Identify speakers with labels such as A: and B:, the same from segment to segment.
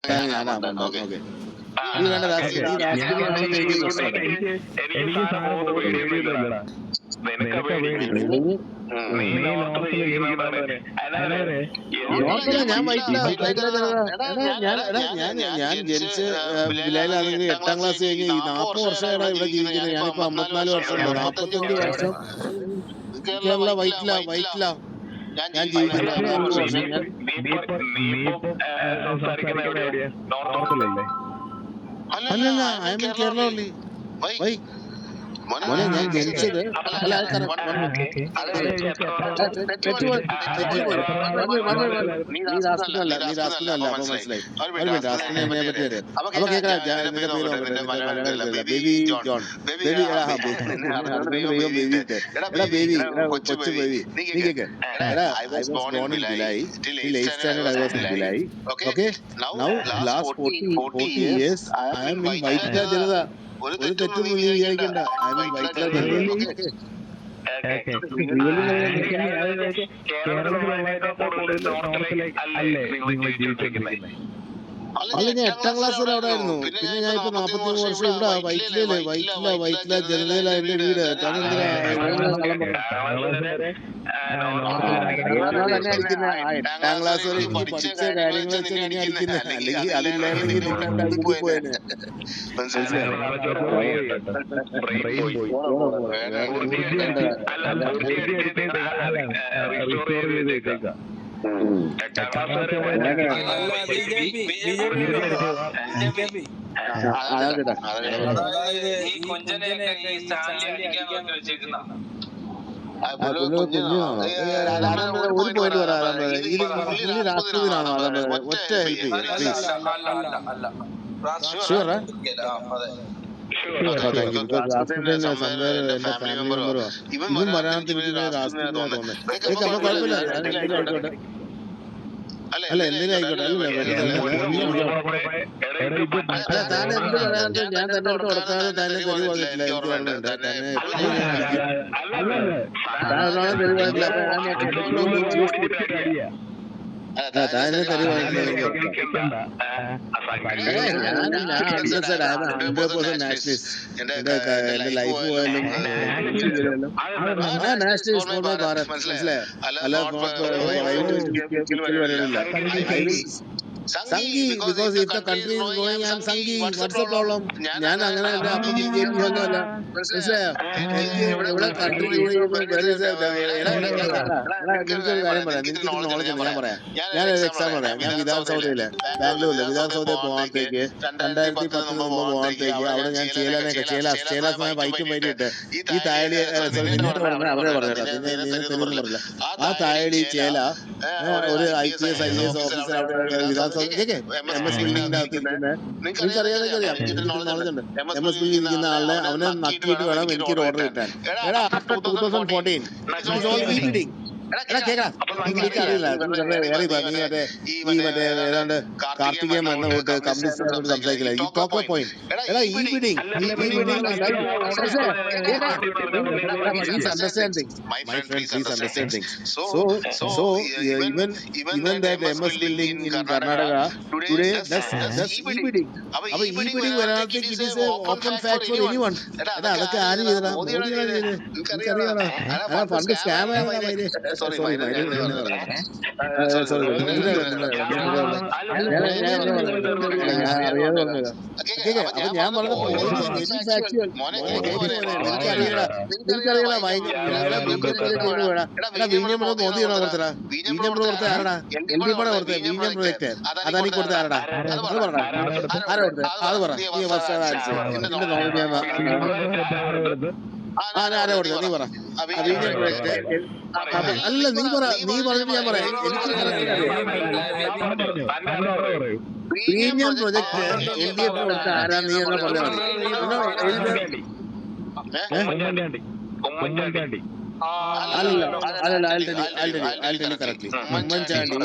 A: ഞാനാ ഓക്കെ. നീ വേണ്ട
B: എനിക്ക്
A: ഞാൻ ജനിച്ച് ബിലാലാണെങ്കിൽ 8ാം ക്ലാസ് കഴിഞ്ഞ് 40 വർഷമാണ് ഇവിടെ ജീവിക്കുന്നത്. ഞാനിപ്പോ 54 വർഷമുണ്ട്. 45 വർഷം കേരള വൈറ്റില ഞാൻ ജീവിക്കുന്നത്. 40 വർഷം അല്ലല്ല, I am in Kerala only. Why മോനെ ഞാൻ ജനിച്ചത് അല്ല നീ രാസ്കുനല്ല അപ്പൊ മനസ്സിലായി. രാസ്കുനെ എന്നെ പറ്റി അറിയാം. അപ്പൊ കേൾക്കാം. ബേബി ജോൺ, ബേബി ബേബി കൊച്ചു ബേബി. നീ cake. I was born in Bhilai. Till 8th standard I was in Bhilai. Okay. Now last 40 years I am in Vaitla Janata. ഒരു തെറ്റും നീ വിചാരിക്കണ്ട. ഐ മീൻ വൈറ്റില ജനത. അല്ല, ഞാൻ 8ാം ക്ലാസ് വരെ അവിടെ ആയിരുന്നു. പിന്നെ ഞാൻ ഇപ്പൊ 43 വർഷം ഇവിടെ വൈറ്റില ജനതയില എന്റെ വീട്. അതെന്തിനാ തന്നെ അടിക്കുന്ന? 8ാം ക്ലാസ് വരെ എനിക്ക് പഠിച്ച കാര്യങ്ങൾ വെച്ചാൽ ഇനി അടിക്കുന്ന. അല്ലെങ്കിൽ അതില്ലായിരുന്നെങ്കിൽ നിങ്ങളുടെ പോയേനെ. ഒരു പോയിന്റ് പറയാം. ഇത് രാഷ്ട്രീയത്തിനാണോ? ഒറ്റ ഹെൽപ്പ് ചെയ്യാം പ്ലീസ്. ഷുവറാ? എന്റെ ഫാമിലി മെമ്പറും ഇവൻ മലയാളത്തിൽ രാഷ്ട്രീയത്തിനാ തോന്നുന്നത്. അപ്പൊ കുഴപ്പമില്ല, എന്തിനായിക്കോട്ടെ. അല്ല എന്തിനായിക്കോട്ടെ. താൻ എന്ത് പറയാത്ത ഞാൻ തന്നെ അടുത്ത് കൊടുക്കാതെ തന്നെ തെറി പറഞ്ഞിട്ടില്ല. എനിക്ക് ഓർമ്മയുണ്ട്. തന്നെ തെറി പറഞ്ഞിട്ടില്ല. താനെ തെറി പറഞ്ഞിട്ടില്ല. എന്റെ ലൈഫ് പോയാലും നാഷണലിസ്റ്റ് മനസ്സിലായോ? അല്ല വരണില്ല. സംഘി, because if the country is going and സംഘി, വാട്ട്സ് ദ പ്രോബ്ലം? ഞാൻ അങ്ങനെ അല്ല. അപ്പൊ BJP ഒന്നുമല്ല. മനസ്സിലായോ? എനിക്ക് ഇവിടെ കൺട്രി എനിക്കൊരു കാര്യം പറയാം. എനിക്ക് നോളജ് ഉണ്ട്. ഞാൻ പറയാം. ഞാനൊരു എക്സാമ്പിൾ പറയാം. ഞാൻ വിധാൻസൗദയില് ബാംഗ്ലൂരില് വിധാൻസൗദയിൽ പോകാത്തേക്ക് 2010 മുമ്പ് പോകാത്തേക്ക് അവിടെ ഞാൻ ചേലാസ് വൈറ്റും വൈകിട്ട് ഈ തായടി നിന്നോട്ട് പറഞ്ഞ അവരെ പറഞ്ഞില്ല. നിന്നെ തെളിവെന്ന് പറഞ്ഞില്ല. ആ തായടി ചേല ഒരു IPS IAS ഓഫീസർ അവിടെ വിധാൻസൗദ MS ബിൽഡിങ്ങിന്റെ അകത്ത് ഇരിക്കുന്ന, നിനക്കറിയാം നോളജ് ഉണ്ട്. MS ബിൽഡിംഗ് ഇരിക്കുന്ന ആളിനെ അവനെ നക്കിയിട്ട് വേണം എനിക്കൊരു ഓർഡർ കിട്ടാൻ. എടാ, after 2014 it is all eating. എടാ കേൾക്കാം. എനിക്കറിയില്ല. നീ മറ്റേ ഏതാണ്ട് കാർത്തികേയൻ എന്ന തൊട്ട് കമ്മ്യൂണിസ്റ്റ് സംസാരിക്കില്ല. ഈ ടോക്ക് പോയിന്റ്. എടാ ഈ bidding please understand things. My friend, please understand things. So even that MS building in Karnataka today that's e-bidding. അപ്പൊ e-bidding വരാത്തേക്ക് it is a open fact for anyone. എടാ അതൊക്കെ ആര് ചെയ്തടാ? മോദിയാണ് ചെയ്തത്. എനിക്കറിയാടാ. ഫണ്ട് സ്കാം ആയതാ. സോറി അപ്പൊ ഞാൻ പറഞ്ഞത് എനിക്കറിയടാ. മോദിയാണോ കൊടുത്തടാ? വിഴിഞ്ഞം കൊടുത്ത ആരടാ? LDP കൊടുത്ത വിഴിഞ്ഞം പ്രൊജക്ട് അദാനി കൊടുത്ത ആരടാ? അത് പറഞ്ഞ ആരാ കൊടുത്തത്? അത് പറ. ആരാ കൊടുത്തത്? നീ പറ. വിഴിഞ്ഞം പ്രൊജക്ട് അല്ല, നീ പറഞ്ഞിട്ട് ഞാൻ പറയാം. വിഴിഞ്ഞം പ്രൊജക്ട് LDF കൊടുത്ത ആരാ? നീ എന്നാ പറഞ്ഞാൽ മതി. അല്ലല്ല, I'll tell you correctly. Oommen Chandy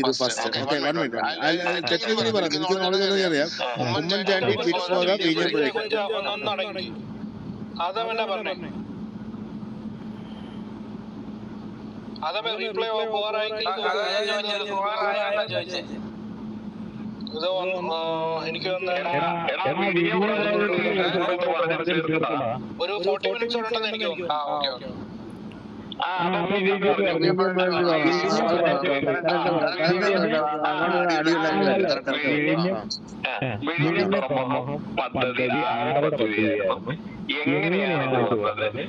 A: ഇത് ഫസ്റ്റ്. Okay, 1 minute. ടെക്നിക്കലി പറയാം. എനിക്ക് നോളജ് ഉണ്ടെന്ന് അറിയാം. ഉമ്മൻചാണ്ടി ബിഡ് ഫോർ ദ വിഴിഞ്ഞം പ്രൊജക്ട്.
B: എനിക്ക് ഒരു 40 മിനിറ്റ്സ് ഉണ്ടെന്ന് എനിക്ക് തോന്നുന്നു.
C: പദ്ധതി ആരുടെ പദ്ധതിയായിരുന്നു, എങ്ങനെയാണ് ഇത് വന്നത്,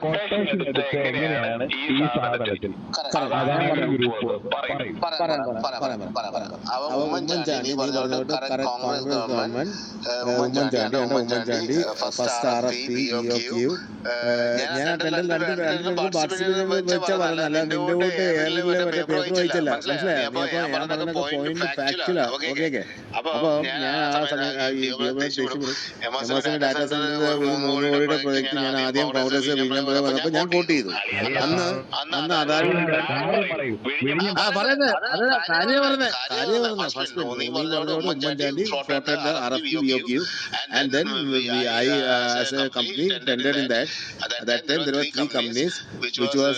C: കൊട്ടേഷൻ എടുത്ത് എങ്ങനെയാണ് ഈ സാധനത്തിൽ
A: Oommen Chandy Oommen Chandy first RFP EOQ ഞാൻ വെച്ച പറഞ്ഞല്ല, നിന്റെ കൂട്ട് ഏറിലെ മറ്റേ പേപ്പർ വായിച്ചല്ല, മനസ്സിലായോ? നീ അപ്പൊ ഞാൻ പറഞ്ഞ പോയിന്റ് ഫാക്ച്വലാ. ഓക്കെ അപ്പൊ ഞാൻ ആ സമയം എമേഴ്സിന്റെ ഡാറ്റാ സെന്ററിൽ 3 കോടിയുടെ പ്രൊജക്ട് ഞാൻ ആദ്യം കോൺഗ്രസ് വിഴിഞ്ഞം വന്നപ്പോ ഞാൻ വോട്ട് ചെയ്തു. അന്ന് അതാണ് പറയുന്നത്, കാര്യം പറഞ്ഞത് ഫസ്റ്റ് നീ പറഞ്ഞോട് Oommen Chandy floated the RFP EOQ and then I as a company tendered in that. At that time there were 3 companies which was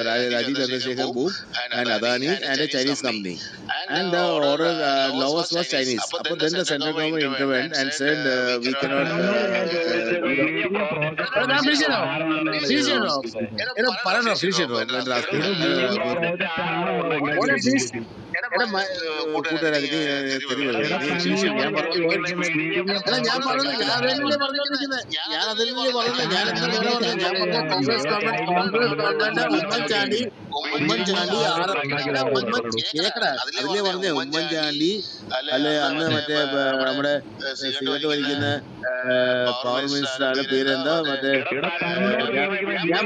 A: Rajiv Chandrasekhar Boom and Adani and a Chinese company, and the order lowest was Chinese. But then the central government intervened and said we cannot Oommen Chandy അതിലെ പറഞ്ഞ ഉമ്മൻചാണ്ടി അല്ലെ അന്ന് മറ്റേ നമ്മുടെ cigarette വലിക്കുന്ന power മിനിസ്റ്ററുടെ പേരെന്താ, മറ്റേ ഞാൻ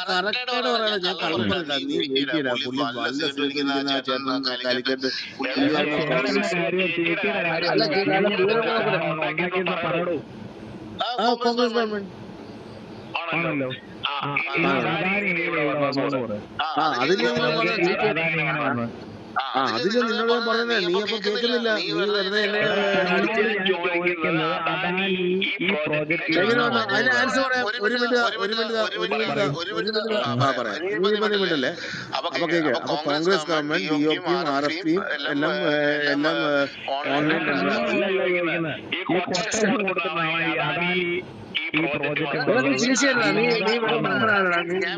A: കറക്റ്റായിട്ട് പറയണ, ഞാൻ കള്ളം പറഞ്ഞില്ല, നീ വെയിറ്റ് ചെയ്യടാ. പുള്ളി നല്ല സിഗരറ്റ് വലിക്കുന്ന ആ ചേട്ടൻ കാലിക്കറ്റ് കോൺഗ്രസ് ഗവൺമെന്റ് അതില് നിന്നോട് ഞാൻ പറഞ്ഞ, നീ അപ്പൊ കേൾക്കുന്നില്ല, നീ വെറുതെ എന്നെ അതിന് ആൻസർ പറയാം. ഒരു മിനിറ്റ് അല്ലേ? അപ്പൊ കേക്ക്, അപ്പൊ കോൺഗ്രസ് ഗവൺമെന്റ് DOP യും RFP യും എല്ലാം ഓൺലൈൻ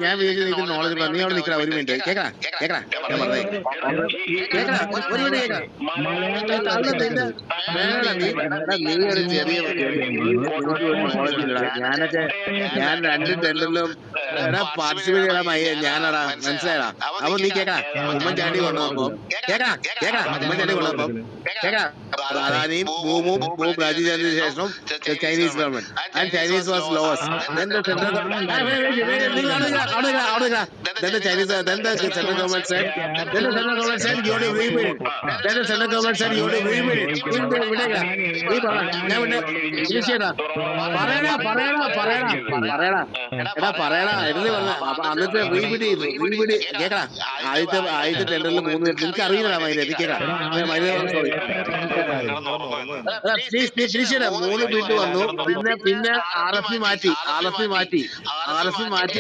A: ഞാൻ വിചാരിച്ചു നോളജ് നീ അവിടെ നിൽക്കണ. ഒരു മിനിറ്റ് കേക്കടാ ഞാൻ പറഞ്ഞേ, ഒരു മിനിറ്റ് ഞാൻ 2 ടെൻഡറിലും പാർട്ടിസിപ്പേറ്റ് ചെയ്യണ ഞാനടാ, മനസ്സിലായടാ? അപ്പൊ നീ കേക്കടാ, ഉമ്മൻചാണ്ടി കൊണ്ടുവന്നപ്പോ ഉമ്മൻചാണ്ടി കൊണ്ടുവന്നപ്പോ അദാനിയും ബൂമും രാജീവ് ചാന്ദ്രന് ശേഷം Chinese government and Chinese was lowest. Then the central government said, you have to rebid it. Then the central government said you have to rebid it. എന്നിട്ട് റീബിഡ് ചെയ്തു. കേക്കടാ, ആദ്യത്തെ ടെൻഡറിൽ 3 പേര് നിനക്ക് അറിയില്ല മൈനേത്. കേക്കടാ, 3 ബിഡ് വന്നു. പിന്നെ RFP മാറ്റി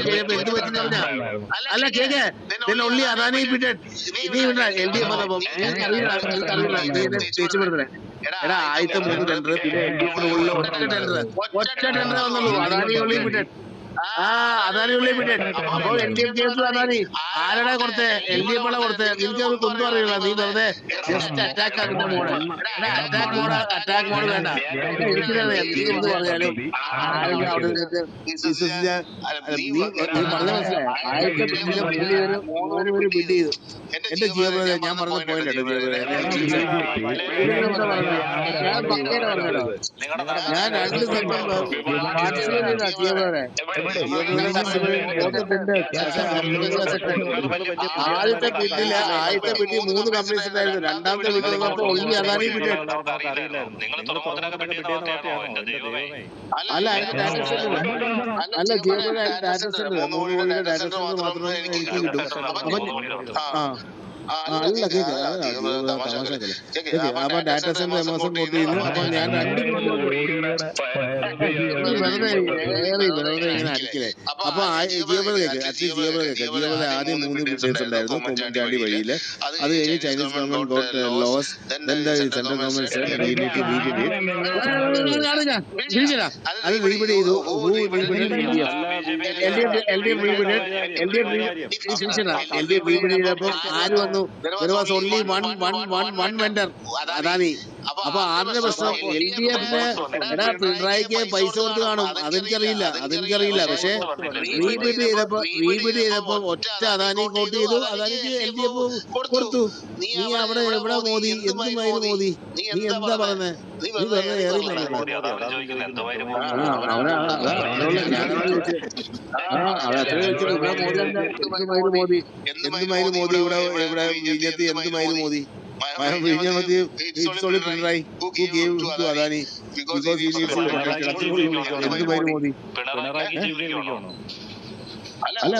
A: കഴിയുമ്പോ എന്ത് പറ്റി പറഞ്ഞാ, അല്ല കേക്ക്, ഒള്ളി അദാനി ബിഡ്. നീ LDF വന്നപ്പോ തേച്ചുപെടുത്തേ. എടാ, ആദ്യത്തെ 3 ടെൻഡർ പിന്നെ LDF ഒറ്റ ടെൻഡർ വന്നുള്ളൂ. അദാനി ഉള്ളി ബിഡ്. അദാനി ഉള്ളി ബിഡ്. അപ്പൊ LDF കേസ് അദാനി ആരുടെ കൊടുത്തേ? LDF ആണ് കൊടുത്തേ. നിനക്ക് അത് കൊണ്ടു അറിയില്ല. നീ വെറുതെ ജസ്റ്റ് അറ്റാക്ക് ആക്കുന്ന മോഡ്. അറ്റാക്ക് മോഡ് വേണ്ട. എനിക്കറിയാം, നീ എന്ത് പറഞ്ഞാലും അവിടെ നീ പറഞ്ഞ മനസ്സിലായ. ആദ്യത്തെ ബിഡില് 3 പേര് ബിഡ് ചെയ്തു. എന്റെ ജീവബ്രദർ, ഞാൻ പറഞ്ഞ പോയിന്റ് കേട്ടോ ജീവബ്രദർ, ഞാൻ പക്കേനെ പറഞ്ഞല്ലോ. ഞാൻ 2 സെക്കൻഡ് പാർട്ടിസിപ്പേറ്റ് ചെയ്ത ജീവബ്രദറെ. ആദ്യത്തെ ബിഡില് 3 കമ്പനീസ് ഉണ്ടായിരുന്നു. രണ്ടാമത്തെ ബിഡ് വന്നപ്പോ ഒള്ളി അദാനി ബിഡ്. അല്ല, അതിന്റെ ഡാറ്റാ സെന്റർ അല്ല ജീവബ്രദർ, ഡാറ്റാ സെന്റർ 3 കോടിയുടെ ഡാറ്റാ സെന്റർ മാത്രമേ എനിക്ക് കിട്ടും. അപ്പൊ അല്ല കേക്ക് തമാശക്കല്ലേ കേക്ക്. അപ്പൊ ഡാറ്റ സെന്റർ എമോസം കോട്ട് ചെയ്യുന്നു. അപ്പൊ ഞാൻ 2 വെറുതെ ഇങ്ങനെ അടിക്കലേ. അപ്പൊ ജിയോബർ കേക്ക്, അറ്റ്ലീസ്റ്റ് ജിയോബർ കേക്ക്. ജിയോബർ ആദ്യം 3 ബിൽഡേഴ്സ് ഉണ്ടായിരുന്നു ഉമ്മൻചാണ്ടി വഴിയില്. അത് കഴിഞ്ഞ് Chinese government got loss. Then the central government said we need to rebuild it. അത് റീബിൽഡ് ചെയ്തു. Who rebuilt LDF? LDF rebuilt. LDF rebuild ചെയ്തപ്പോ ആര് വന്നു? There was only one vendor, Adani. അപ്പൊ ആരുടെ പ്രശ്നം? LDFന് എടാ പിണറായിക്ക് പൈസ കൊടുത്ത് കാണും, അതെനിക്കറിയില്ല. പക്ഷെ റീബിൽഡ് ചെയ്തപ്പോ ഒറ്റ അദാനി കോട്ട് ചെയ്തു, അദാനിക്ക് LDF കൊടുത്തു. നീ അവിടെ എവിടെ മോദി? എന്തുമായിരുന്നു മോദി? നീ എന്താ പറയുന്നത്? നീ വെറുതെ ഏറി മോദി എന്തുമായിരുന്നു മോദി? ഇവിടെ വിഴിഞ്ഞത്ത് എന്തുമായിരുന്നു മോദി? വിഴിഞ്ഞമതി it's only Pinarayi who gave to Adani because he needs to എന്തുമായിരുന്നു മോദി? അല്ല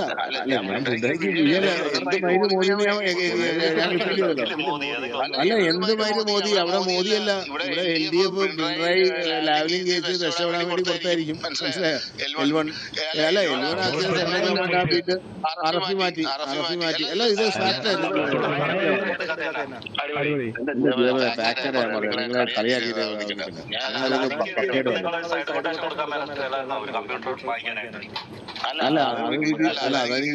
A: ഞാൻ പിണറായിക്ക് എന്തുമായിരുന്നു മോദി? ഞാൻ റിപ്പീറ്റ് ചെയ്തല്ലോ. അല്ല എന്തുമായിരുന്നു മോദി? അവിടെ മോദിയല്ല, ഇവിടെ LDF പിണറായി ലാവലിംഗ് കേസ് രക്ഷപ്പെടാൻ വേണ്ടി കൊടുത്തായിരിക്കും. മനസ്സിലായോ? L1 അല്ല L1 ആക്കിയ സെൻട്രൽ ഗവൺമെന്റ് ആക്കിയിട്ട് RFP മാറ്റി. അല്ല ഇത് ഫാക്ടറായിരുന്നു. ഫാക്ടറാ പറയാം. നിങ്ങളെ കളിയാക്കിയിട്ട് അല്ല അതായത്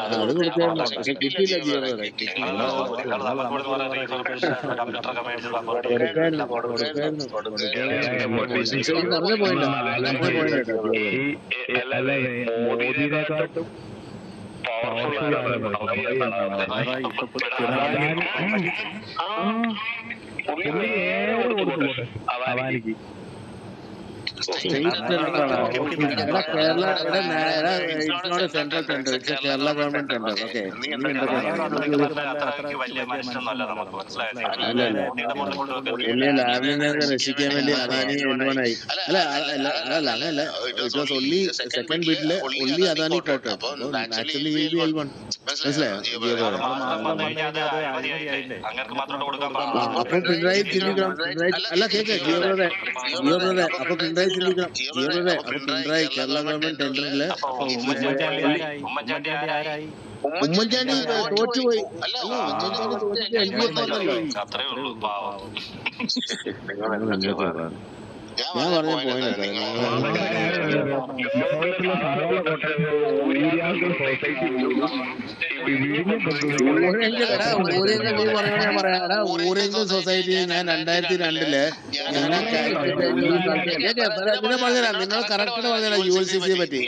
A: അത് കൊടുത്തായിരുന്നു. പക്ഷെ കിട്ടിയില്ല. പറഞ്ഞ പോയിന്റ് അദാനിക്ക് Kerala central tender, Kerala government tender. Okay ലാബിനെ രക്ഷിക്കാൻ വേണ്ടി അദാനി L1 ആയി. അല്ല അങ്ങനല്ല. ഇറ്റ് വാസ് ഓൺലി സെക്കൻഡ് ബിഡില് only Adani quote. Naturally will be L1. മനസ്സിലായോ? അപ്പൊ പിണറായി ചിന്തിക്കണം. അല്ല കേക്ക് ജിയോടെ അപ്പൊ പിണറായി ചിന്തിക്കണം. അപ്പൊ പിണറായി കേരള ഗവൺമെന്റ് ടെൻഡറില് ഉമ്മൻചാണ്ടി തോറ്റുപോയി. ഞാൻ പറഞ്ഞ പോയിന്റ് ഊരെങ്കിൽ സൊസൈറ്റി ഞാൻ 2002 നിങ്ങൾ പറഞ്ഞുതരാം. നിങ്ങൾ കറക്റ്റ് പറഞ്ഞുതരാം ULCC പറ്റി.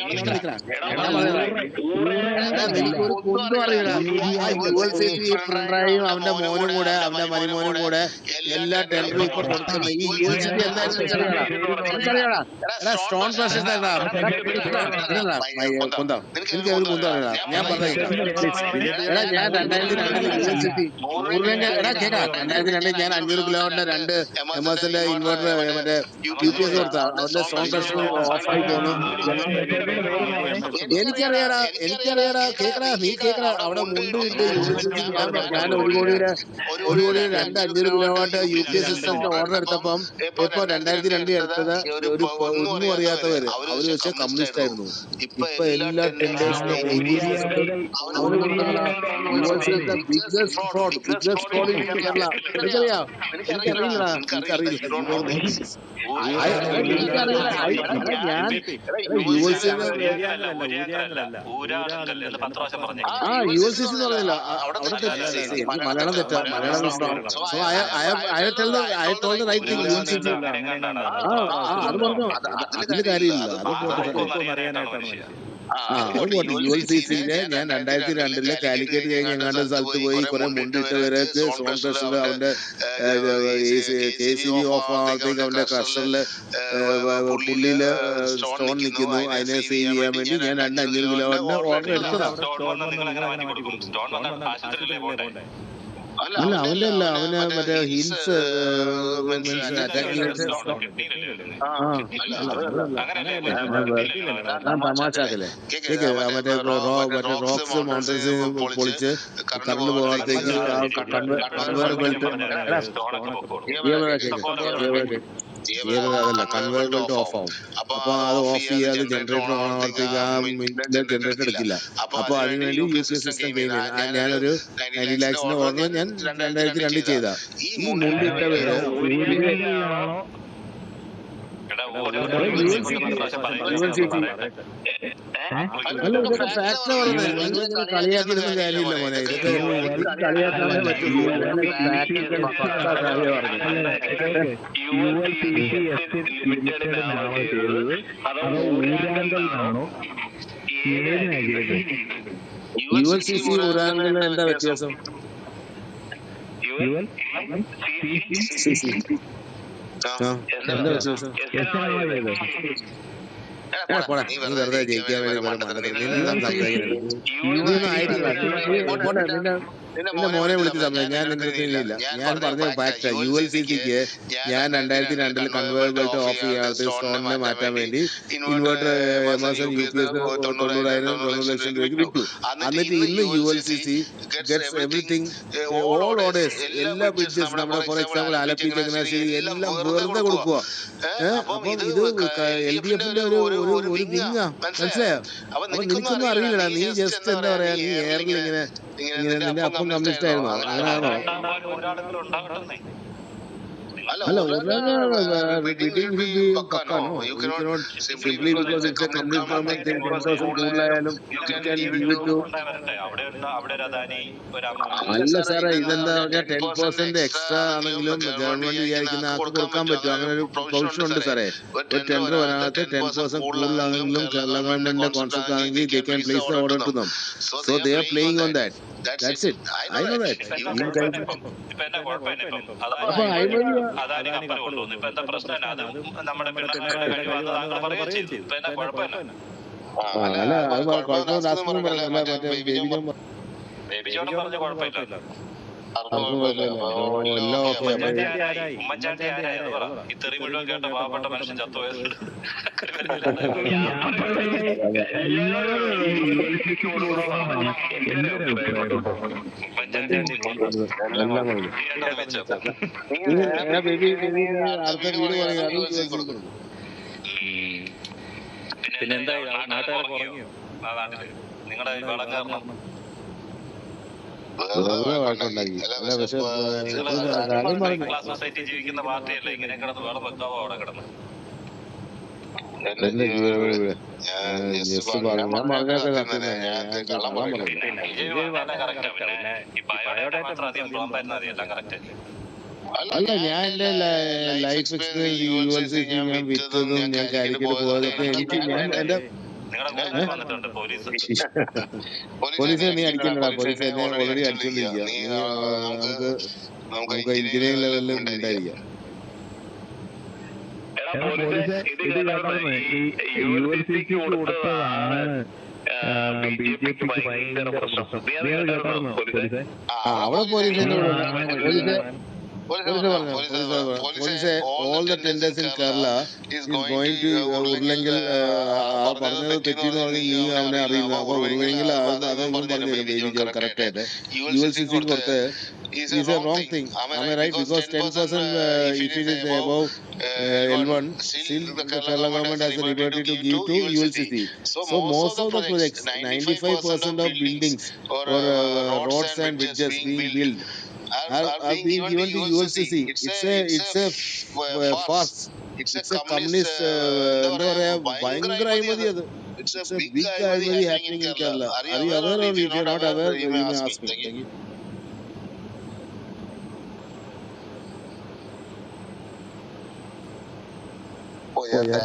A: നിങ്ങൾക്കൊരു കൊണ്ടും അറിയില്ല. ULCC പിണറായിയും അവന്റെ മോനും കൂടെ അവന്റെ മരുമോനും കൂടെ എല്ലാ ടെൻഡറും ഇപ്പൊ കൊടുക്കുന്നത് ഈ ULCC എന്തായാലും സ്ട്രോങ് പ്രശ്നം എനിക്ക് ഒരു കുന്തം അറിയാം. ഞാൻ പറഞ്ഞേക്കാം. ഞാൻ 2002 യൂണിവേഴ്സിറ്റി 2002 ഞാൻ 500 കിലോവാട്ടിന്റെ 2 എംഎസിന്റെ ഇൻവെർട്ടർ മറ്റേ UPS കൊടുത്താ. അവരുടെ സ്ട്രോങ് പ്രശ്നം ഓഫായി പോന്നു. എനിക്കറിയാടാ കേക്കടാ, നീ കേക്കടാ. അവിടെ മുണ്ട് കിട്ടി യൂണിവേഴ്സിറ്റി. ഞാൻ 1 കോടിയുടെ 500 കിലോവാട്ട് UPS സിസ്റ്റത്തിന്റെ ഓർഡർ എടുത്തപ്പം ഇപ്പൊ 2002 എടുത്തത് ഒരു ഒന്നും അറിയാത്തവര് അവര് വെച്ച കമ്മ്യൂണിസ്റ്റ് ആയിരുന്നു. ഇപ്പൊ എല്ലാ ടെൻഡേഴ്സിനും ULCC എന്ന് പറഞ്ഞില്ല. മലയാളം തെറ്റാ, മലയാളം അത് പറഞ്ഞു. അതില് കാര്യമില്ല. ULCCയിലെ ഞാൻ 2002 കാലിക്കറ്റ് കഴിഞ്ഞ് എങ്ങാണ്ട് സ്ഥലത്ത് പോയി കുറെ മുണ്ടിട്ടവർക്ക് സ്ട്രോങ് ക്രഷറിൽ അവന്റെ KCB ഓഫ് ആവാത്തേക്ക് അവന്റെ ക്രഷറില് പുള്ളിയില് സ്റ്റോൺ നിൽക്കുന്നു. അതിനെ സേവ് ചെയ്യാൻ വേണ്ടി ഞാൻ 500 കിലോവാട്ടിന്റെ ഓർഡർ എടുത്തതാണ്. അല്ല അവന്റെ അല്ല, അവന് മറ്റേ ഹിൽസ് മീൻസ് അറ്റാക്ക് ചെയ്തിട്ട് തമാശാക്കല്ലേ കേക്ക് മറ്റേ റോക്സ് മൗണ്ടൻസ് പൊളിച്ച് കറണ്ട് പോകുമ്പോഴത്തേക്ക് കൺവെയർ ബെൽറ്റ് അതല്ല കൺവെയർ ബെൽറ്റ് ഓഫ് ആവും. അപ്പൊ അത് ഓഫ് ചെയ്യാതെ ജനറേറ്റർ ഓൺ ആവുമ്പോഴത്തേക്ക് ആ ജനറേറ്റർ എടുക്കില്ല. അപ്പൊ അതിനുവേണ്ടി UPS സിസ്റ്റം ക്ലെയിം ചെയ്യും. ഞാനൊരു 90 lakhs ഓർഡർ ഞാൻ 2002 ചെയ്ത ഈ മുണ്ടിട്ട പേര് അല്ല, ഇതൊക്കെ ഫാക്ട് പറയുന്നത്. നിങ്ങൾ കളിയാക്കിയിരുന്ന കാര്യമില്ല മോനെ, ഇതൊക്കെ കളിയാക്കാനേ പറ്റുള്ളൂ. ഞാൻ പ്രാക്ടിക്കൽ കാര്യം പറഞ്ഞു. ULCC ഊരാങ്കലിന് എന്താ വ്യത്യാസം? എന്താ വ്യത്യാസം? നീ വെറുതെ ജയിക്കാൻ വേണ്ടി നിന്റെ മോനെ വിളിച്ച് സംസാരിക്കും. ഞാൻ നിന്റെ അടുത്തില്ല. ഞാൻ പറഞ്ഞ ഫാക്ട് ULCCക്ക് ഞാൻ 2002 കൺവെയർ ബെൽറ്റ് ഓഫ് ചെയ്യാത്ത സ്റ്റോണിനെ മാറ്റാൻ വേണ്ടി ഇൻവെർട്ടർ എമർസൺ UPS 90 ലക്ഷം രൂപയ്ക്ക് വിറ്റു. എന്നിട്ട് ഇന്ന് ULCC gets everything all orders എല്ലാ ബിഡ്ജസ് നമ്മുടെ ഫോർ എക്സാമ്പിൾ ആലപ്പി ചങ്ങനാശ്ശേരി എല്ലാം വെറുതെ കൊടുക്കുക. അപ്പം ഇത് LDFന്റെ ഒരു വിങ്ങാ, മനസ്സിലായോ? അപ്പൊ നിനക്കൊന്നും അറിയില്ലടാ. നീ ജസ്റ്റ് എന്താ പറയാ, നീ എയറിൽ ഇങ്ങനെ നിന്റെ അപ്പം കമ്മ്യൂണിസ്റ്റ് ആയിരുന്നോ? അങ്ങനെയാണോ? അല്ല, simply because it's A communist government thing 10% കൂടുതലായാലും അല്ല സാറേ, ഇതെന്താ പറഞ്ഞാൽ 10% എക്സ്ട്രാ ആണെങ്കിലും ഗവൺമെന്റ് വിചാരിക്കുന്ന ആൾക്ക് കൊടുക്കാൻ പറ്റും. അങ്ങനെ ഒരു പ്രൊവിഷൻ ഉണ്ട് സാറേ. ഒരു ടെൻഡർ വരാത്ത 10% കൂടുതലാണെങ്കിലും കേരള ഗവൺമെന്റിന്റെ കോൺസെപ്റ്റ് ആണെങ്കിൽ they can place the order to them. So they are playing on that. That's it. I know that. അപ്പൊ
D: പിന്നെന്താ നാട്ടുകാരെ കുറഞ്ഞു നിങ്ങളുടെ വളം കാരണം സൊസൈറ്റി ജീവിക്കുന്ന പാർട്ടിയല്ലേ ഇങ്ങനെ കിടന്ന് വേളം വെക്കാവോ അവിടെ കിടന്ന്?
A: അല്ല, ഞാൻ എന്റെ ലൈഫ് എക്സ്പീരിയൻസ് ULCC ഞാൻ വിറ്റതും ഞാൻ കാലിക്കറ്റ് പോയതൊക്കെ എനിക്ക് എന്റെ പോലീസ് നീ അടിക്കണ്ടടാ. പോലീസ് എന്നെ ഓൾറെഡി അടിച്ചോണ്ടിരിക്കുക. നമുക്ക് എഞ്ചിനീയറിംഗ് ലെവലിൽ ഉണ്ടായിരിക്കാം. അവിടെ police all the tenders in Kerala is going to ഉരുളെങ്കിൽ പറഞ്ഞത് തെറ്റിന്ന് പറഞ്ഞ് നീ അവനെ അറിയുന്നു. അപ്പൊ ഉരുളെങ്കിൽ അതൊന്നും പറഞ്ഞു കറക്റ്റ് ആയിട്ട് ULCC കൊടുത്ത് is a wrong thing. Am I right? Because 10% if it is above L1, still the Kerala government has the liberty to give to ULCC. So most of the projects, 95% of buildings or roads and bridges being built are being given to ULCC. It's a farce. It's a communist എന്താ പറയാ, ഭയങ്കര അഴിമതി അത്. It's a big അഴിമതി happening in Kerala. Are you aware or if you're not aware, you may ask me. Thank you.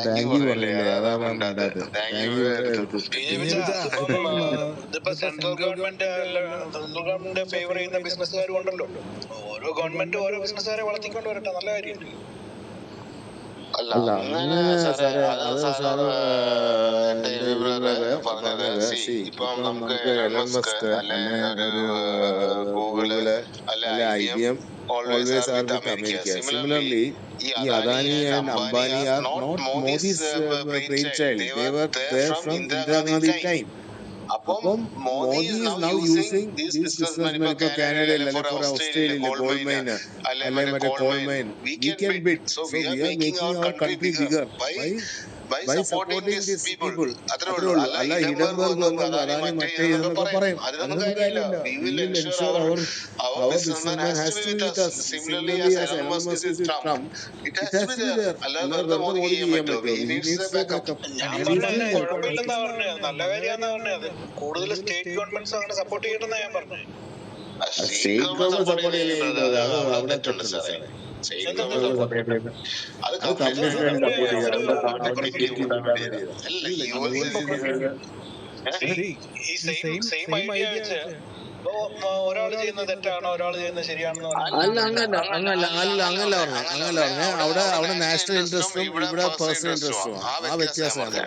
A: Thank you പറഞ്ഞില്ലേ, അതാണ് ഉണ്ടായത്. Thank you.
B: ഇതിപ്പോ സെൻട്രൽ ഗവൺമെന്റ് ഫേവർ ചെയ്യുന്ന ബിസിനസ്സുകാരും ഉണ്ടല്ലോ. ഓരോ ഗവൺമെന്റ് ഓരോ ബിസിനസ്സുകാരെ വളർത്തിക്കൊണ്ട് വരട്ടെ, നല്ല കാര്യമല്ലേ?
A: അല്ല അങ്ങനെ സാറേ, അത് സാറ് പറഞ്ഞത് ഇപ്പം നമുക്ക് എലൻ മസ്ക് അല്ലെ ഒരു ഗൂഗിള് അല്ലെ IBM always are with America. Similarly, ഈ Adani and Ambani are not Modi's brainchild. They were there from Indira Gandhi time. അപ്പം Modi is now using these businessmen ഇപ്പൊ കാനഡയിൽ അല്ലെ for ഓസ്ട്രേലിയയിലെ ഗോൾഡ് മൈൻ അല്ലെ മറ്റേ call mine we can bid. So we are making our country bigger by supporting these people. അത്രേ ഉള്ളൂ. അല്ല ഹിഡൻബർഗ് വന്ന് അദാനി മറ്റേ എന്നൊക്കെ പറയും. അതൊന്നും കാര്യമില്ല. We will ensure our businessman has to be with us. Similarly as Elon Musk is with Trump, it has to be there. അല്ലാതെ വെറുതെ മോദി ചെയ്യാൻ പറ്റുമോ? He needs a backup.
B: ഞാൻ പറഞ്ഞ കുഴപ്പമില്ലെന്നാ പറഞ്ഞത്, നല്ല കാര്യമാണെന്നാ പറഞ്ഞത്. കൂടുതൽ സ്റ്റേറ്റ് ഗവൺമെന്റ്സ് അങ്ങനെ സപ്പോർട്ട് ചെയ്യണമെന്നാ ഞാൻ പറഞ്ഞത്.
A: സ്റ്റേറ്റ് ഗവൺമെന്റ് സപ്പോർട്ട് ചെയ്യുന്നത് അത് അവിടെ തെറ്റുണ്ട് സാറേ. അത് കമ്മ്യൂണിസ്റ്റ്
B: ഈ സെയിം ഐഡിയ വെച്ച് ഒരാള് ചെയ്യുന്നത് തെറ്റാണോ ഒരാള് ചെയ്യുന്നത് ശരിയാണെന്ന്
A: അങ്ങനല്ല പറഞ്ഞേ. അവിടെ നാഷണൽ ഇൻട്രസ്റ്റും ഇവിടെ പേഴ്സണൽ ഇൻട്രസ്റ്റും ആ വ്യത്യാസമാണ്.